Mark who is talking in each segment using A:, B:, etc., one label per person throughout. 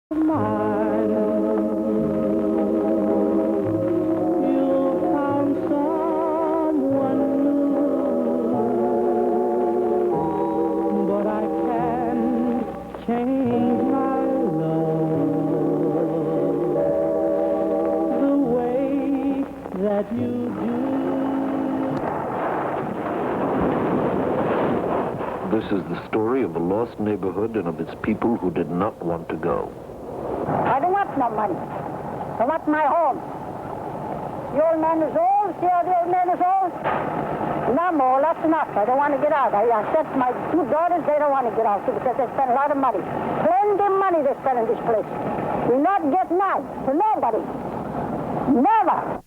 A: Mine, you found someone new, but I can't change my love the way that you do.
B: This is the story of a lost neighborhood and of its people who did not want to go.
C: I don't want no money. I want my home. The old man is old. See how the old man is old? And I'm old. That's enough. I don't want to get out. I said to my two daughters, they don't want to get out too because they spend a lot of money. Plenty of money they spend in this place. We not get none to nobody. Never.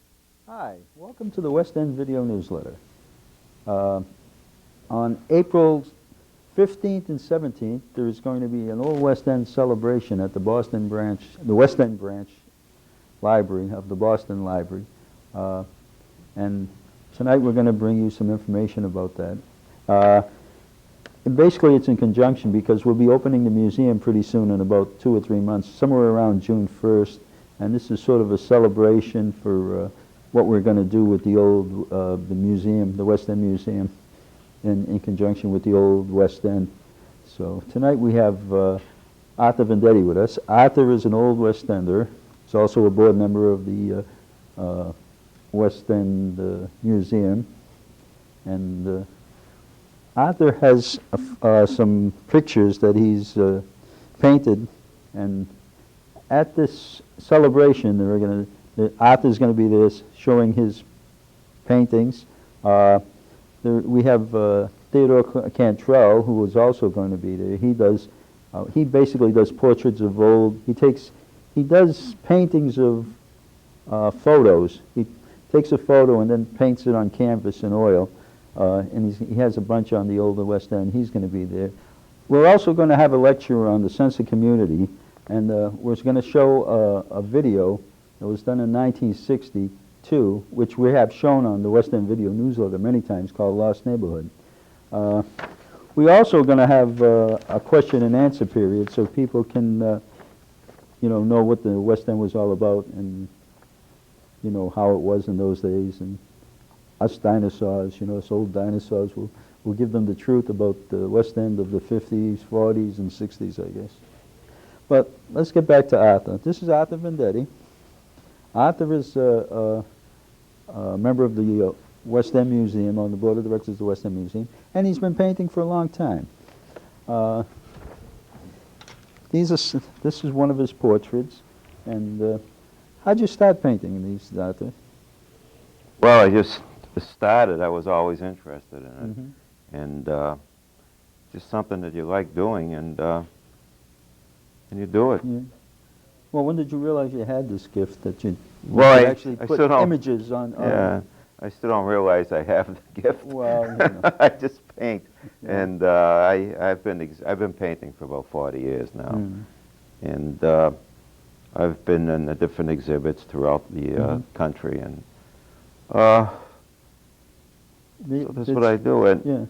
D: Hi, welcome to the West End Video Newsletter. On April 15th and 17th, there is going to be an Old West End celebration at the West End branch library of the Boston Library. And tonight we're going to bring you some information about that. And basically it's in conjunction because we'll be opening the museum pretty soon in about 2 or 3 months, somewhere around June 1st. And this is sort of a celebration for what we're going to do with the old the museum, the West End Museum, in conjunction with the old West End. So tonight we have Arthur Vendetti with us. Arthur is an old West Ender. He's also a board member of the West End Museum. And Arthur has some pictures that he's painted, and at this celebration Arthur's going to be there showing his paintings. We have Theodore Cantrell, who is also going to be there. He basically does portraits of old. He does paintings of photos. He takes a photo and then paints it on canvas in oil. And he has a bunch on the older West End. He's going to be there. We're also going to have a lecture on the sense of community, and we're going to show a video that was done in 1962, which we have shown on the West End Video Newsletter many times, called Lost Neighborhood. We're also going to have a question and answer period so people can know what the West End was all about, and how it was in those days. And us dinosaurs, us old dinosaurs, we'll give them the truth about the West End of the 50s, 40s, and 60s, I guess. But let's get back to Arthur. This is Arthur Vendetti. Arthur is a member of the West End Museum, on the board of directors of the West End Museum, and he's been painting for a long time. This is one of his portraits. And how'd you start painting these, Arthur?
E: Well, I just started. I was always interested in it, and just something that you like doing, and you do it.
D: Yeah. Well, when did you realize you had this gift that you could
E: I
D: actually put images on?
E: Yeah, I still don't realize I have the gift.
D: Well,
E: I just paint,
D: yeah.
E: and I've been painting for about 40 years now, and I've been in the different exhibits throughout the country, and so that's what I do. And
D: yeah,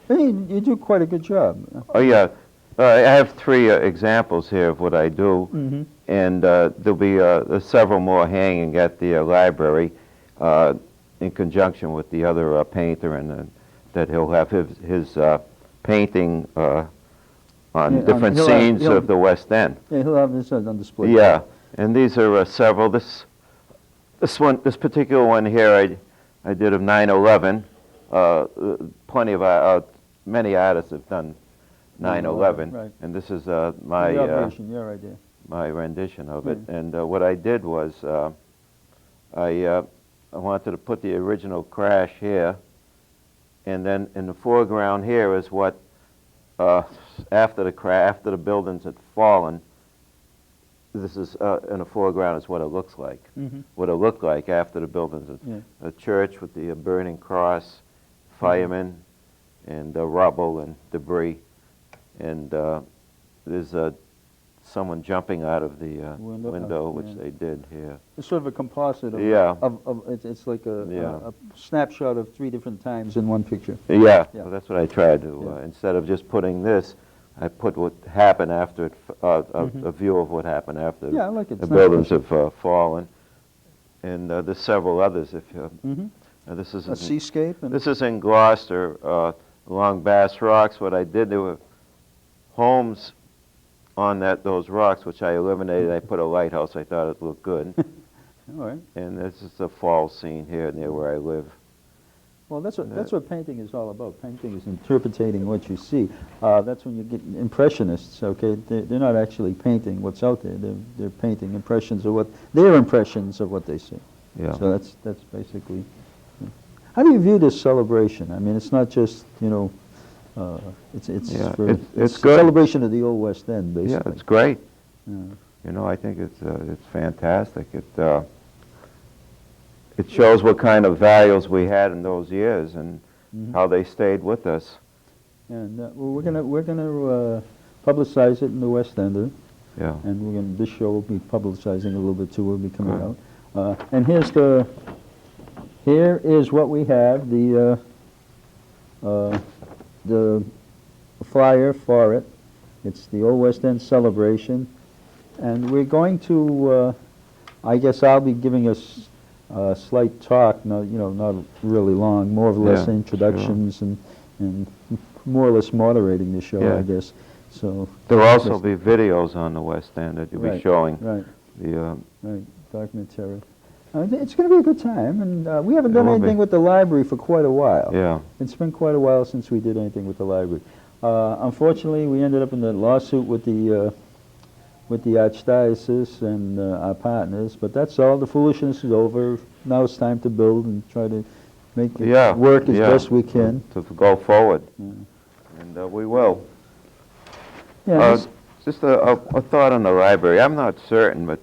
D: hey, you do quite a good job.
E: oh yeah. I have 3 examples here of what I do, and there'll be several more hanging at the library in conjunction with the other painter, and that he'll have his painting on different scenes of the West End.
D: Yeah, he'll have this on display.
E: Yeah, and these are several. This particular one here I did of 9/11. Many artists have done 9/11,
D: right.
E: and this is
D: Your idea.
E: my rendition of it. And what I did was I wanted to put the original crash here, and then in the foreground here is what after the buildings had fallen. This is in the foreground is what it looks like. What it looked like after the buildings. A church with the burning cross, firemen, and rubble and debris. And there's someone jumping out of the window, which they did here.
D: It's sort of a composite it's like a snapshot of 3 different times in one picture.
E: Yeah. So that's what I tried to, instead of just putting this, I put what happened after it, a view of what happened after
D: Yeah, I like it.
E: the
D: It's nice
E: buildings
D: picture.
E: have fallen. And there's several others. If you, this is
D: A seascape. And
E: this is in Gloucester, along Bass Rocks. What I did, there were homes on those rocks, which I eliminated. I put a lighthouse. I thought it looked good.
D: all right.
E: And this is the fall scene here near where I live.
D: Well, that's what painting is all about. Painting is interpreting what you see. That's when you get impressionists. Okay, they're not actually painting what's out there. They're painting impressions of their impressions of what they see.
E: Yeah.
D: So that's basically. How do you view this celebration? I mean, it's not just it's
E: Yeah,
D: for,
E: it's
D: it's a
E: good.
D: celebration of the old West End, basically.
E: Yeah, it's great.
D: Yeah.
E: You know, I think it's fantastic. It shows what kind of values we had in those years and how they stayed with us.
D: And well, we're gonna publicize it in the West Ender,
E: Yeah.
D: and this show will be publicizing a little bit too. Will be coming
E: Right.
D: out. And here is what we have, the flyer for it. It's the Old West End celebration, and we're going to. I guess I'll be giving us a slight talk, not really long, more or less
E: Yeah,
D: introductions and more or less moderating the show,
E: Yeah.
D: I guess. So
E: There'll also be videos on the West End that you'll be
D: Right,
E: showing.
D: right,
E: The
D: right, documentary. It's going to be a good time, and we haven't
E: It
D: done
E: will be.
D: anything with the library for quite a while.
E: yeah.
D: It's been quite a while since we did anything with the library. Unfortunately, we ended up in the lawsuit with the Archdiocese and our partners, but that's all. The foolishness is over. Now it's time to build and try to make it
E: Yeah,
D: work as
E: yeah.
D: best we can.
E: To go forward.
D: Yeah.
E: And we will.
D: Yeah,
E: Just a thought on the library. I'm not certain, but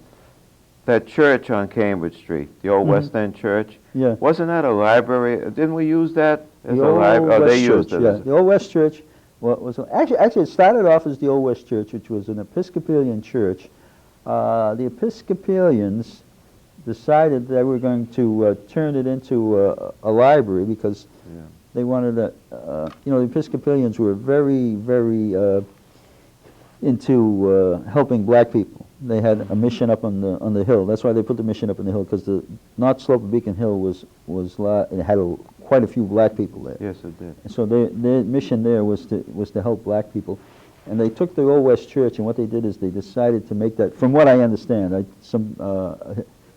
E: that church on Cambridge Street, the old West End church,
D: yeah.
E: wasn't that a library? Didn't we use that as
D: The
E: a
D: Old
E: library? Oh,
D: West
E: they used
D: Church,
E: it.
D: yeah.
E: as a-
D: The Old West Church was actually it started off as the Old West Church, which was an Episcopalian church. The Episcopalians decided they were going to turn it into a library because
E: Yeah.
D: they wanted to. The Episcopalians were very, very into helping black people. They had a mission up on the hill. That's why they put the mission up on the hill, because the north slope of Beacon Hill it had quite a few black people there.
E: Yes, it did.
D: And so their mission there was to help black people. And they took the Old West Church, and what they did is they decided to make that, from what I understand, some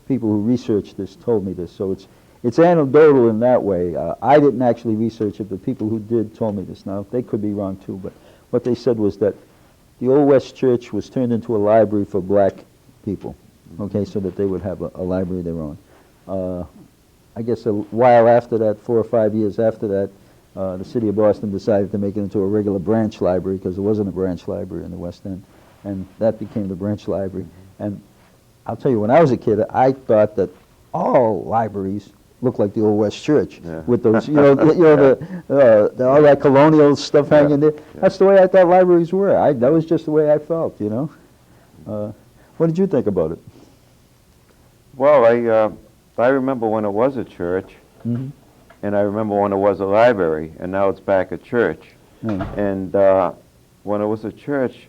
D: people who researched this told me this, so it's anecdotal in that way. I didn't actually research it, but people who did told me this. Now, they could be wrong too, but what they said was that the Old West Church was turned into a library for black people, okay, so that they would have a library of their own. I guess a while after that, 4 or 5 years after that, the city of Boston decided to make it into a regular branch library because there wasn't a branch library in the West End, and that became the branch library. And I'll tell you, when I was a kid, I thought that all libraries looked like the Old West Church with those, all that colonial stuff hanging there. That's the way I thought libraries were. That was just the way I felt, What did you think about it?
E: Well, I remember when it was a church,
D: Mm-hmm.
E: and I remember when it was a library, and now it's back a church.
D: Yeah.
E: And when it was a church,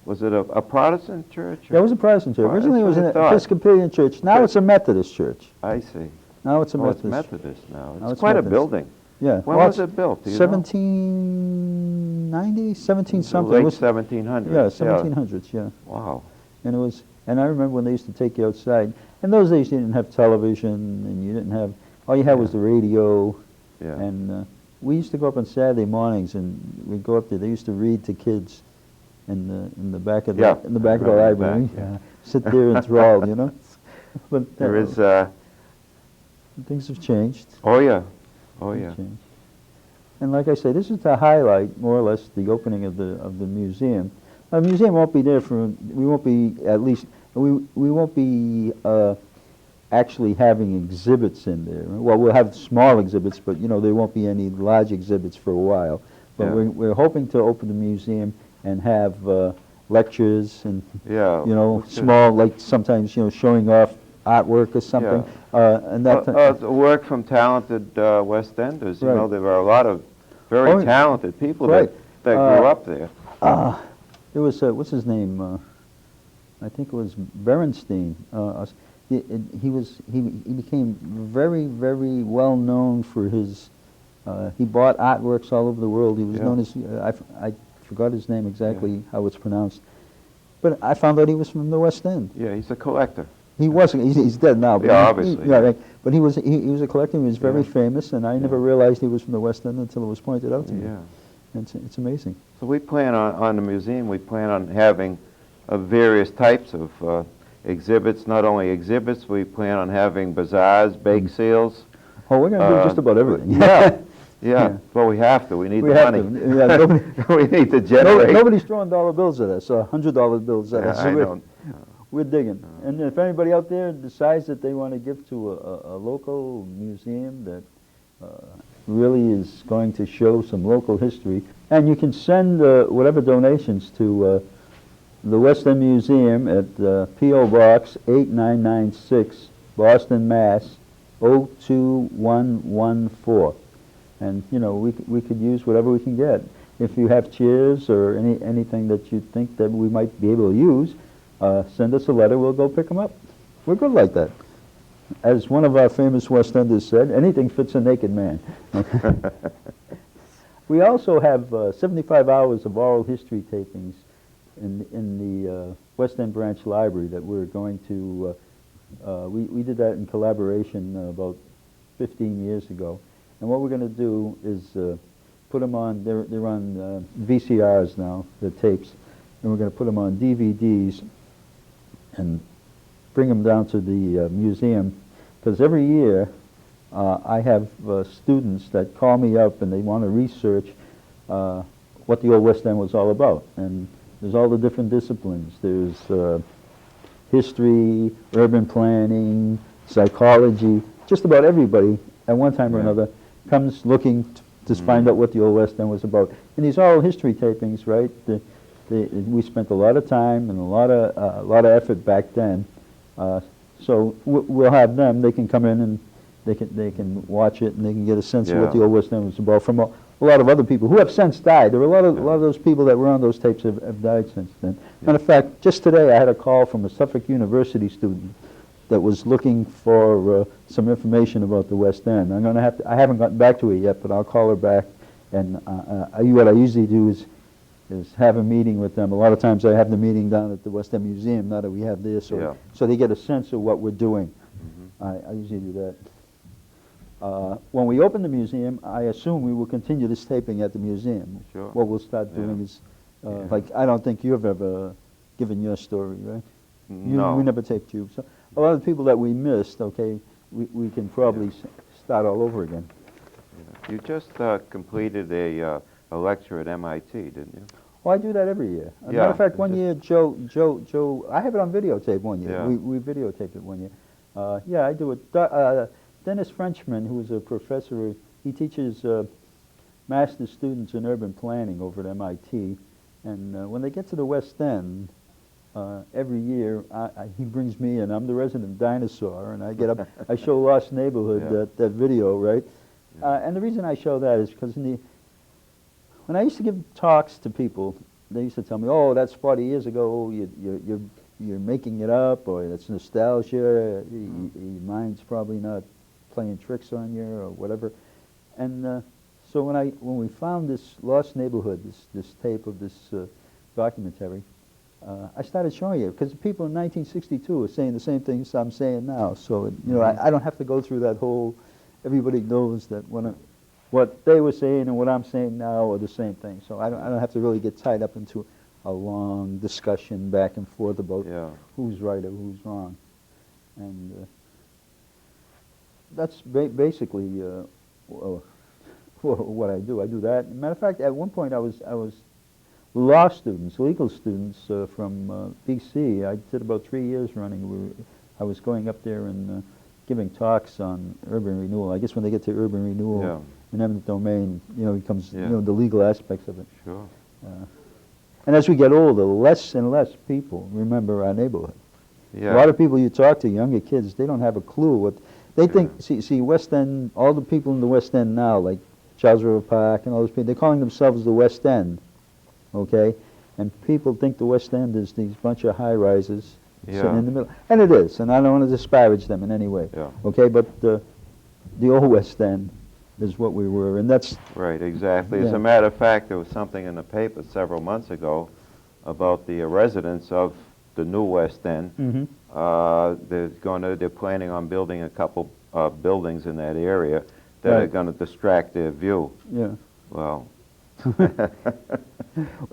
E: was it a Protestant church?
D: Yeah, it was a Protestant church.
E: Well,
D: Originally it was
E: that's
D: an
E: what I thought.
D: Episcopalian church. Now it's a Methodist church.
E: I see.
D: Now it's a
E: Oh, it's
D: Methodist.
E: Methodist now.
D: Now
E: It's
D: it's
E: quite
D: Methodist.
E: a building.
D: Yeah.
E: When
D: Well,
E: was it built? Do you know?
D: 1790, 17 something.
E: Late
D: It was-
E: 1700s.
D: Yeah, 1700s, yeah.
E: Wow.
D: And I remember when they used to take you outside. In those days you didn't have television, and you didn't have, all you had was the radio.
E: Yeah.
D: And we used to go up on Saturday mornings, and we'd go up there. They used to read to kids in the back of the
E: Yeah,
D: in the back of the
E: right in the
D: library.
E: back, yeah.
D: Sit there enthralled, But
E: There is.
D: things have changed.
E: Oh yeah. Oh yeah.
D: Changed. And like I say, this is to highlight more or less the opening of the museum. The museum won't be there we won't be actually having exhibits in there. Well, we'll have small exhibits, but there won't be any large exhibits for a while. But
E: Yeah.
D: we're hoping to open the museum and have lectures and
E: Yeah. which is-
D: small, like sometimes showing off artwork or something. And that
E: the work from talented West Enders.
D: Right.
E: There are a lot of very
D: Oh,
E: talented people
D: right.
E: that grew up there.
D: There was, what's his name? I think it was Berenstein. He became very, very well known for his, he bought artworks all over the world. He was known as, I forgot his name exactly, how it's pronounced. But I found out he was from the West End.
E: Yeah, he's a collector.
D: He wasn't, he's dead now. But
E: Yeah, obviously.
D: Right. But he was a collector, he was very famous, and I never realized he was from the West End until it was pointed out to me.
E: Yeah.
D: It's amazing.
E: So we plan on the museum, we plan on having various types of exhibits, not only exhibits, we plan on having bazaars, bake sales.
D: Oh, we're going to do just about everything.
E: Yeah. Well, we have to. We need
D: We
E: the
D: have
E: money.
D: to. Yeah, nobody,
E: We need to generate.
D: nobody's throwing dollar bills at us, $100 bills at us.
E: I know.
D: We're digging. And if anybody out there decides that they want to give to a local museum that really is going to show some local history, and you can send whatever donations to the West End Museum at P.O. Box 8996, Boston, Mass. 02114. And, you know, we could use whatever we can get. If you have chairs or anything that you think that we might be able to use, send us a letter, we'll go pick them up. We're good like that. As one of our famous West Enders said, anything fits a naked man. We also have 75 hours of oral history tapings in the West End Branch Library that we're going to, we did that in collaboration about 15 years ago. And what we're going to do is put them on, they're on VCRs now, the tapes, and we're going to put them on DVDs and bring them down to the museum, because every year I have students that call me up and they want to research what the Old West End was all about. And there's all the different disciplines. There's history, urban planning, psychology, just about everybody at one time or another comes looking to find out what the Old West End was about. And these oral history tapings, right, we spent a lot of time and a lot of effort back then. So we'll have them, they can come in and they can watch it and they can get a sense of what the Old West End was about from a lot of other people who have since died. There were a lot of those people that were on those tapes have died since then. Matter of fact, just today I had a call from a Suffolk University student that was looking for some information about the West End. I'm going to have to, I haven't gotten back to her yet, but I'll call her back. And what I usually do is have a meeting with them. A lot of times I have the meeting down at the West End Museum, now that we have this, so they get a sense of what we're doing. I usually do that. When we open the museum, I assume we will continue this taping at the museum.
E: Sure.
D: What we'll start doing is, like, I don't think you've ever given your story, right?
E: No.
D: We never taped you. So a lot of the people that we missed, okay, we can probably start all over again.
E: You just completed a lecture at MIT, didn't you?
D: Well, I do that every year. As a matter of fact, one year, Joe, I have it on videotape one year.
E: Yeah.
D: We videotaped it one year. I do it. Dennis Frenchman, who is a professor, he teaches master's students in urban planning over at MIT. And when they get to the West End, every year he brings me in. I'm the resident dinosaur, and I get up, I show Lost Neighborhood, that video, right? And the reason I show that is because when I used to give talks to people, they used to tell me, "Oh, that's 40 years ago. You're making it up, or that's nostalgia. Your mind's probably not playing tricks on you, or whatever." And so when we found this Lost Neighborhood, this tape of this documentary, I started showing it because the people in 1962 were saying the same things I'm saying now. So I don't have to go through that whole. Everybody knows that what they were saying and what I'm saying now are the same thing. So I don't have to really get tied up into a long discussion back and forth about who's right or who's wrong. And that's basically what I do. I do that. As a matter of fact, at one point I was law students, legal students from BC. I did about 3 years running. I was going up there and giving talks on urban renewal. I guess when they get to urban renewal in eminent domain, it comes the legal aspects of it.
E: Sure.
D: And as we get older, less and less people remember our neighborhood.
E: Yeah.
D: A lot of people you talk to, younger kids, they don't have a clue what they think. See, West End. All the people in the West End now, like Charles River Park and all those people, they're calling themselves the West End. Okay, And people think the West End is these bunch of high-rises
E: Yeah.
D: sitting in the middle. And it is, and I don't want to disparage them in any way.
E: Yeah.
D: Okay, but the old West End is what we were, and that's...
E: Right, exactly. As
D: Yeah.
E: a matter of fact, there was something in the paper several months ago about the residents of the new West End.
D: Mhm.
E: They're planning on building a couple buildings in that area that are
D: Right.
E: going to distract their view.
D: Yeah.
E: Well,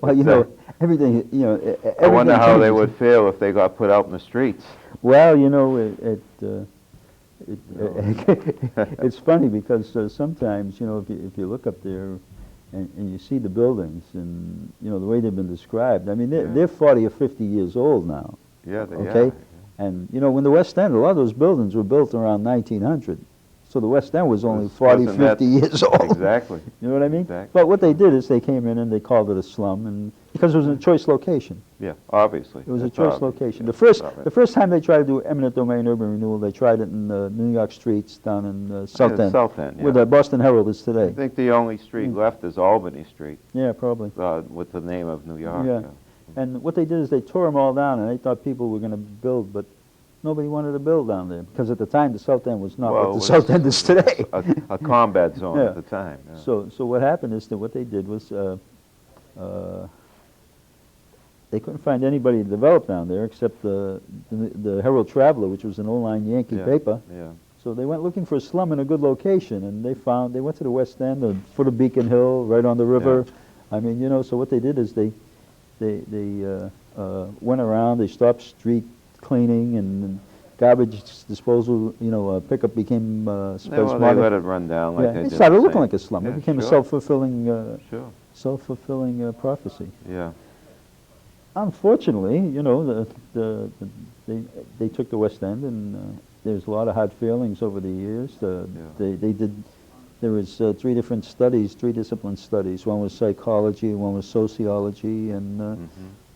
D: Well, you know, everything, you know,
E: I wonder
D: everything
E: how they
D: changes.
E: would feel if they got put out in the streets.
D: Well, you know, it's funny because sometimes, you know, if you look up there and you see the buildings and, you know, the way they've been described, I mean, they're 40 or 50 years old now,
E: Yeah, they
D: okay?
E: are.
D: And, you know, when the West End, a lot of those buildings were built around 1900. So the West End was only 40,
E: Wasn't that-
D: 50 years old.
E: Exactly.
D: You know what I mean?
E: Exactly.
D: But what they did is they came in and they called it a slum, and because it was a choice location.
E: Yeah, obviously.
D: It was a
E: It's
D: choice
E: obvious.
D: location.
E: Yeah,
D: The first,
E: it's obvious.
D: the first time they tried to do eminent domain urban renewal, they tried it in New York streets down in South
E: Yeah,
D: End,
E: South End,
D: where
E: yeah.
D: the Boston Herald is
E: I
D: today.
E: think the only street left is Albany Street,
D: Yeah, probably.
E: with the name of New York.
D: Yeah. And what they did is they tore them all down, and they thought people were going to build, but nobody wanted to build down there because at the time the South End was not
E: Well,
D: what
E: it
D: the
E: was
D: South End is today.
E: A combat zone
D: Yeah.
E: at the time. Yeah.
D: So what happened is that what they did was they couldn't find anybody to develop down there except the Herald Traveler, which was an old-line Yankee
E: Yeah,
D: paper.
E: Yeah.
D: So they went looking for a slum in a good location, and they went to the West End, the foot of Beacon Hill, right on the river. I mean, you know, so what they did is they went around, they stopped street cleaning and garbage disposal, you know, pickup became
E: Well, they
D: spasmodic.
E: let it run down like
D: Yeah,
E: they
D: it
E: did
D: started
E: the
D: looking
E: same.
D: like a slum.
E: Yeah,
D: It became a
E: sure.
D: self-fulfilling
E: Sure.
D: prophecy.
E: Yeah.
D: Unfortunately, you know, they took the West End, and there's a lot of hard feelings over the years. There was three different studies, three discipline studies. One was psychology, one was sociology, and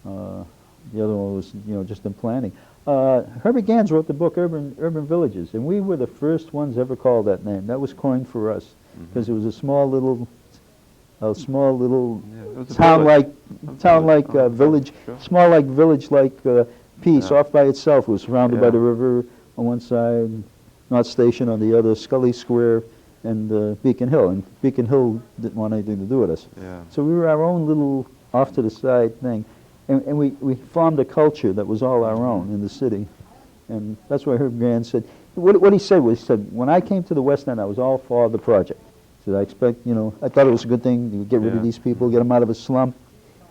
D: the other one was, you know, just in planning. Herbert Gans wrote the book Urban Villages, and we were the first ones ever called that name. That was coined for us because it was a small little
E: Yeah, it was a
D: town-like
E: village.
D: village,
E: Sure.
D: small like village-like piece
E: Yeah.
D: off by itself. It was surrounded by
E: Yeah.
D: the river on one side, North Station on the other, Scully Square, and Beacon Hill. And Beacon Hill didn't want anything to do with us.
E: Yeah.
D: So we were our own little off-to-the-side thing. And we formed a culture that was all our own in the city. And that's why Herb Gans said, what he said was, he said, when I came to the West End, I was all for the project. He said, I thought it was a good thing to get rid of
E: Yeah.
D: these people, get them out of a slum.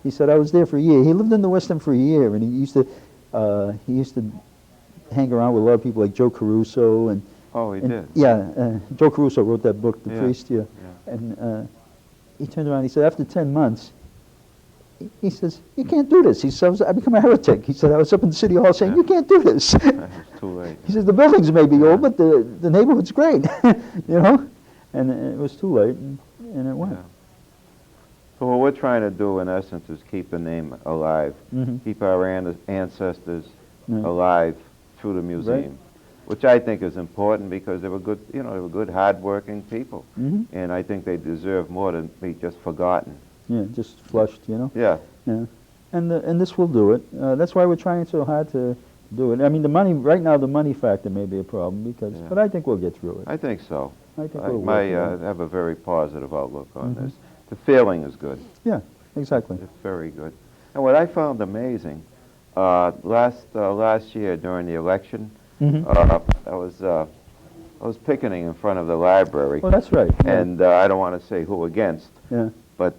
D: He said, I was there for a year. He lived in the West End for a year, and he used to hang around with a lot of people like Joe Caruso. And,
E: Oh, he
D: and-
E: did.
D: Yeah, Joe Caruso wrote that book, The
E: Yeah.
D: Priest, yeah. And he turned around, he said, after 10 months, he says, you can't do this. He says, I become a heretic. He said, I was up in the city hall saying,
E: Yeah.
D: you can't do this.
E: It's too late.
D: He says, the buildings may be old, but the neighborhood's great, you know? And it was too late, and it went.
E: Yeah. So what we're trying to do, in essence, is keep the name alive,
D: Mhm.
E: keep our ancestors
D: Yeah.
E: alive through the museum, which I think is important because they were good, you know, they were good, hard-working people,
D: Mhm.
E: and I think they deserve more than be just forgotten.
D: Yeah, just flushed, you know?
E: Yeah.
D: Yeah. And this will do it. That's why we're trying so hard to do it. I mean, the money, right now, the money factor may be a problem, because,
E: Yeah.
D: but I think we'll get through it.
E: I think so.
D: I think
E: I
D: we'll
E: may
D: work it out.
E: have a very positive outlook on
D: Mhm.
E: this. The feeling is good.
D: Yeah, exactly.
E: It's very good. And what I found amazing, last year during the election,
D: Mhm.
E: I was picketing in front of the library,
D: Well, that's right. Yeah.
E: and I don't want to say who against,
D: Yeah.
E: but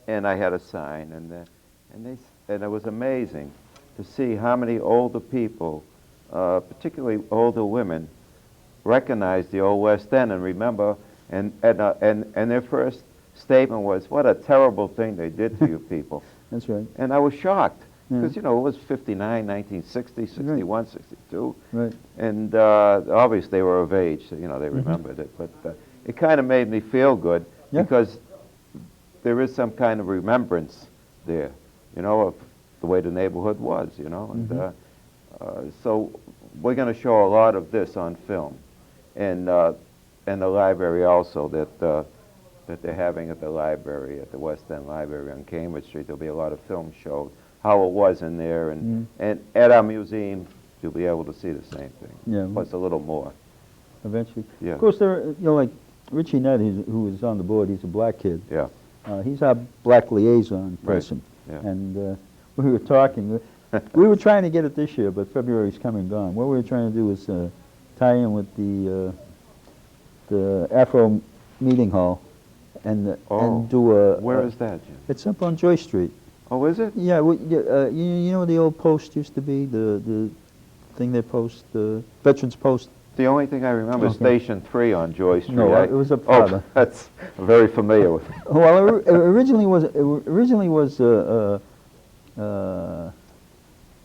E: and I had a sign, and it was amazing to see how many older people, particularly older women, recognized the old West End and remember, and their first statement was, "What a terrible thing they did to you people."
D: That's right.
E: And I was shocked
D: Yeah.
E: because, you know, it was 59, 1960, 61, 62.
D: Right.
E: And obviously they were of age, so, you know, they
D: Mm-hmm.
E: remembered it. But it kind of made me feel good
D: Yeah.
E: because there is some kind of remembrance there, you know, of the way the neighborhood was, you know. And
D: Mm-hmm.
E: so we're going to show a lot of this on film. And the library also, that that they're having at the library, at the West End Library on Cambridge Street. There'll be a lot of films showed, how it was in there, and at our museum, you'll be able to see the same thing.
D: Yeah.
E: Plus a little more.
D: Eventually.
E: Yeah.
D: Of course, there, like Richie Nett, who is on the board, he's a black kid.
E: Yeah.
D: He's our black liaison person.
E: Yeah.
D: And we were talking. We were trying to get it this year, but February's come and gone. What we were trying to do was tie in with the Afro Meeting Hall and do a...
E: Where is that, Jim?
D: It's up on Joy Street.
E: Oh, is it?
D: Yeah, you know the old post used to be, the thing they post, the Veterans Post?
E: The only thing I remember is Station 3 on Joy Street.
D: No, it was up farther.
E: Oh, that's very familiar with.
D: Well, it originally was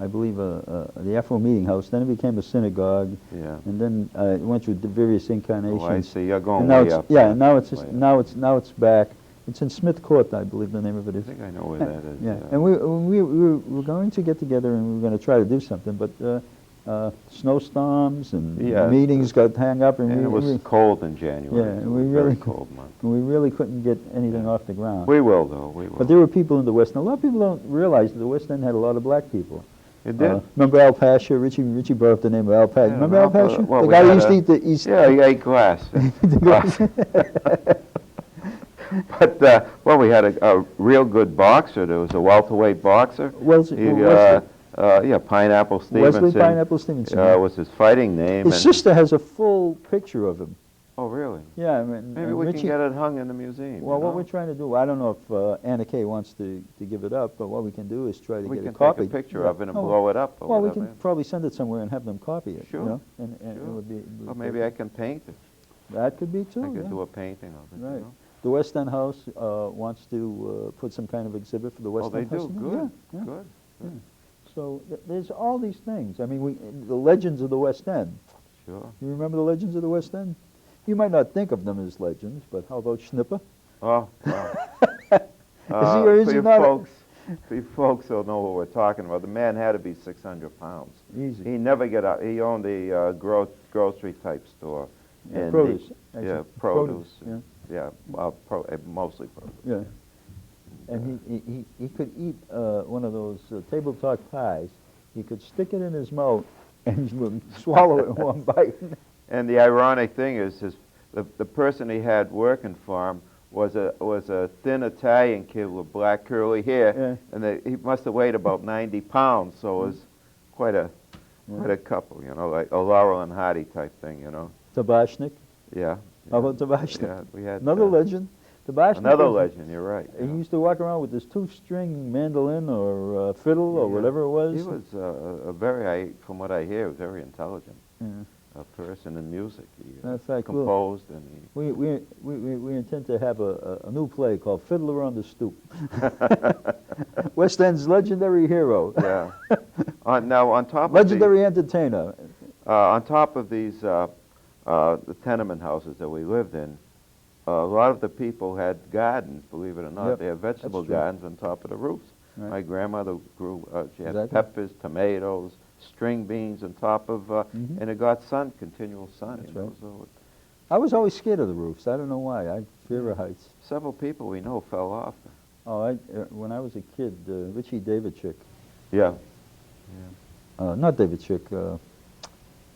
D: I believe the Afro Meeting House. Then it became a synagogue.
E: Yeah.
D: And then it went through the various incarnations.
E: Oh, I see. You're going
D: and now
E: way
D: it's,
E: up.
D: yeah. Now it's
E: Way up.
D: now it's back. It's in Smith Court, I believe the name of it is.
E: I think I know where that is.
D: Yeah. And we're going to get together and we're going to try to do something, but snowstorms and meetings got hung up, and
E: it was cold in January.
D: Yeah, and we really
E: cold month.
D: We really couldn't get anything off the ground.
E: We will, though. We will.
D: But there were people in the West End. A lot of people don't realize that the West End had a lot of black people.
E: It did.
D: Remember Al Pasha? Richie brought up the name of Al Pasha.
E: Yeah,
D: remember Al Pasha?
E: well,
D: the guy who used to eat the...
E: Yeah, he ate glass. But, well, we had a real good boxer. There was a welterweight boxer. Pineapple Stevenson.
D: Wesley Pineapple Stevenson.
E: Was his fighting name.
D: His sister has a full picture of him.
E: Oh, really?
D: Yeah. I mean,
E: maybe we can get it hung in the museum.
D: Well, what we're trying to do, I don't know if Anna Kay wants to give it up, but what we can do is try to get a copy.
E: We can take a picture of it and blow it up. Or
D: well,
E: whatever.
D: we can probably send it somewhere and have them copy it.
E: Sure.
D: You know? And it would be.
E: Well, maybe I can paint it.
D: That could be too.
E: I could do a painting of it.
D: Right.
E: You know?
D: The West End House wants to put some kind of exhibit for the West End House.
E: Oh, they do? Good.
D: Yeah.
E: Good.
D: Yeah. So there's all these things. I mean, the legends of the West End.
E: Sure.
D: You remember the legends of the West End? You might not think of them as legends, but how about Schnipper?
E: Oh, well.
D: Is he not?
E: For you folks who know what we're talking about, the man had to be 600 pounds.
D: Easy.
E: He never got out. He owned a grocery type store.
D: Yeah,
E: and
D: produce.
E: Yeah, produce.
D: Yeah.
E: Mostly produce.
D: Yeah. And he could eat one of those tabletop pies. He could stick it in his mouth and swallow it in one bite.
E: And the ironic thing is, the person he had working for him was a thin Italian kid with black curly hair, and he must have weighed about 90 pounds. So it was quite a couple, you know, like a Laurel and Hardy type thing, you know.
D: Tabashnik.
E: Yeah.
D: How about Tabashnik?
E: Yeah, we had
D: another legend. Tabashnik.
E: Another legend. You're right.
D: He used to walk around with this 2-string mandolin or fiddle or whatever it was.
E: He was from what I hear, very intelligent. A person in music. He composed and he...
D: We intend to have a new play called Fiddler on the Stoop. West End's legendary hero.
E: Yeah. Now on top
D: legendary entertainer.
E: On top of these the tenement houses that we lived in, a lot of the people had gardens. Believe it or not, they had vegetable gardens on top of the roofs. Right. My grandmother grew. She had peppers, tomatoes, string beans on top of, and it got sun, continual sun.
D: That's right. So I was always scared of the roofs. I don't know why. I fear of heights.
E: Several people we know fell off.
D: Oh, when I was a kid, Richie Davidchick.
E: Yeah.
D: Not Davidchick.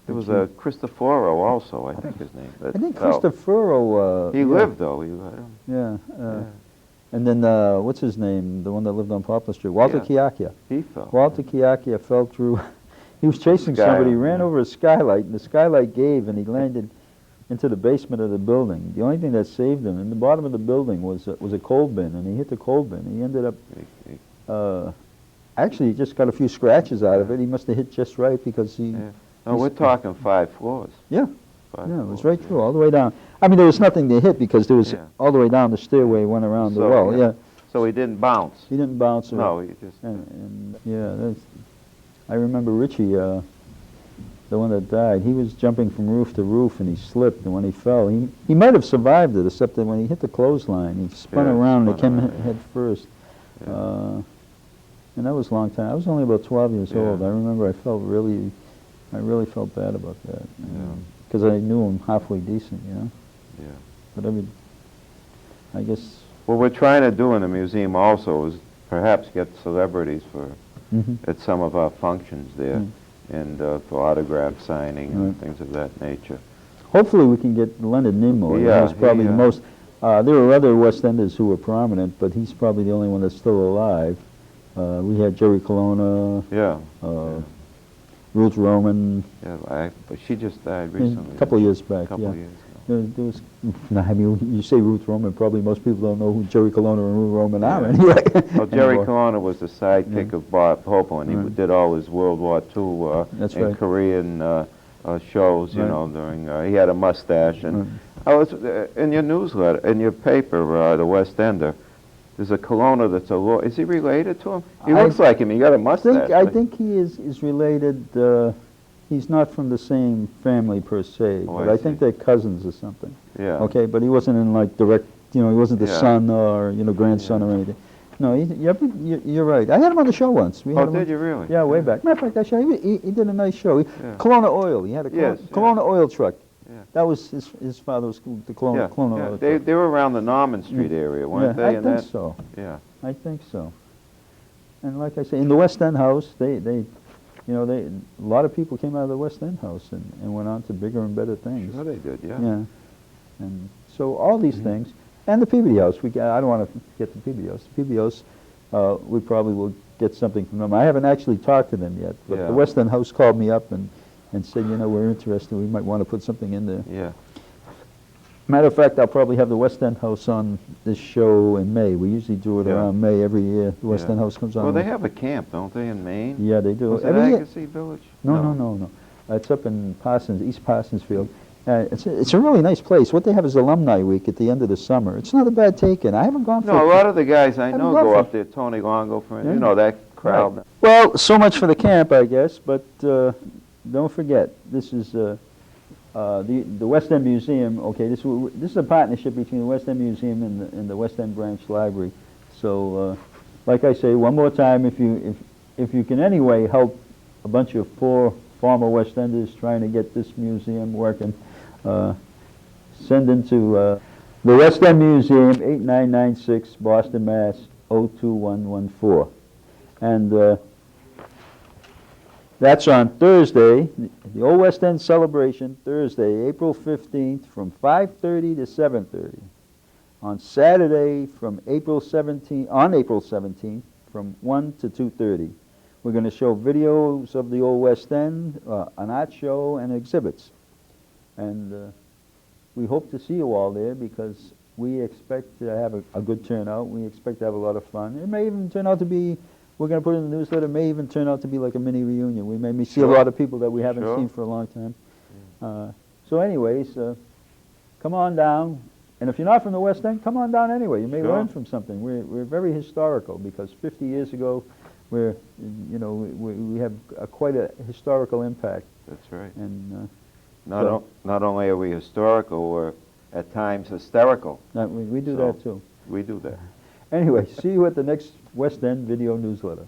E: There was a Cristoforo also, I think his name.
D: I think Cristoforo...
E: he lived, though.
D: Yeah. And then, what's his name? The one that lived on Poplar Street? Walter Chiacchia.
E: He fell.
D: Walter Chiacchia fell through... He was chasing somebody. He ran over a skylight, and the skylight gave, and he landed into the basement of the building. The only thing that saved him, in the bottom of the building, was a coal bin, and he hit the coal bin. He ended up... actually, he just got a few scratches out of it. He must have hit just right because he...
E: No, we're talking 5 floors.
D: Yeah. It was right through, all the way down. I mean, there was nothing to hit because there was all the way down the stairway, went around the wall.
E: So he didn't bounce.
D: He didn't bounce.
E: No, he just...
D: I remember Richie, the one that died, he was jumping from roof to roof and he slipped, and when he fell, he might have survived it, except that when he hit the clothesline, he spun around and he came head first. And that was a long time. I was only about 12 years old. I remember I really felt bad about that. Because I knew him halfway decent, you know?
E: Yeah.
D: But I guess.
E: What we're trying to do in the museum also is perhaps get celebrities for at some of our functions there, and for autograph signing and things of that nature.
D: Hopefully we can get Leonard Nimoy.
E: Yeah,
D: He's probably
E: he,
D: the most. There were other West Enders who were prominent, but he's probably the only one that's still alive. We had Jerry Colonna, Ruth Roman.
E: Yeah, but she just died recently.
D: A couple of years back.
E: A couple of years ago.
D: There was, I mean, you say Ruth Roman, probably most people don't know who Jerry Colonna and Ruth Roman are anyway.
E: Well, Jerry Colonna was the sidekick of Bob Hope, and he did all his World War II and Korean shows, you know, during, he had a mustache. And I was, in your newsletter, in your paper, The West Ender, there's a Colonna that's a lawyer. Is he related to him? He looks like him. He got a mustache.
D: I think he is related. He's not from the same family per se, but I think they're cousins or something.
E: Yeah.
D: Okay, but he wasn't in like direct, you know, he wasn't the son or, you know, grandson or anything. No, you're right. I had him on the show once. We had him
E: did you really?
D: Yeah, way back. Matter of fact, he did a nice show. Colonna Oil. He had a Colonna Oil truck. Yeah. That was his father was the Colonna Oil truck.
E: They were around the Norman Street area, weren't they?
D: I think so.
E: Yeah.
D: I think so. And like I say, in the West End House, you know, a lot of people came out of the West End House and went on to bigger and better things.
E: Sure they did, yeah.
D: Yeah. And so all these things, and the Peabody House, I don't want to forget the Peabody House. The Peabody House, we probably will get something from them. I haven't actually talked to them yet, but the West End House called me up and said, you know, we're interested, we might want to put something in there.
E: Yeah.
D: Matter of fact, I'll probably have the West End House on this show in May. We usually do it around May every year. The West End House comes on.
E: Well, they have a camp, don't they, in Maine?
D: Yeah, they do.
E: Was it Agassiz Village?
D: No. It's up in Parsons, East Parsonsfield. It's a really nice place. What they have is Alumni Week at the end of the summer. It's not a bad take-in. I haven't gone for
E: a lot of the guys I know go up there. Tony Longo, for you know, that crowd.
D: Right. Well, so much for the camp, I guess, but don't forget, this is the West End Museum. Okay, this is a partnership between the West End Museum and the West End Branch Library. So, like I say, one more time, if you can anyway help a bunch of poor former West Enders trying to get this museum working, send into the West End Museum, 8996 Boston, Mass. 02114, and that's on Thursday, the Old West End Celebration, Thursday, April 15th, from 5:30 to 7:30. On Saturday, on April 17th, from 1 to 2:30. We're going to show videos of the Old West End, an art show, and exhibits. And we hope to see you all there because we expect to have a good turnout. We expect to have a lot of fun. It may even turn out to be, we're going to put in the newsletter, may even turn out to be like a mini reunion. We may see a lot of people that we haven't seen for a long time. So anyways, come on down. And if you're not from the West End, come on down anyway. You may learn from something. We're very historical because 50 years ago, we have quite a historical impact.
E: That's right.
D: And
E: not only are we historical, we're at times hysterical.
D: We do that too.
E: We do that.
D: Anyway, see you at the next West End video newsletter.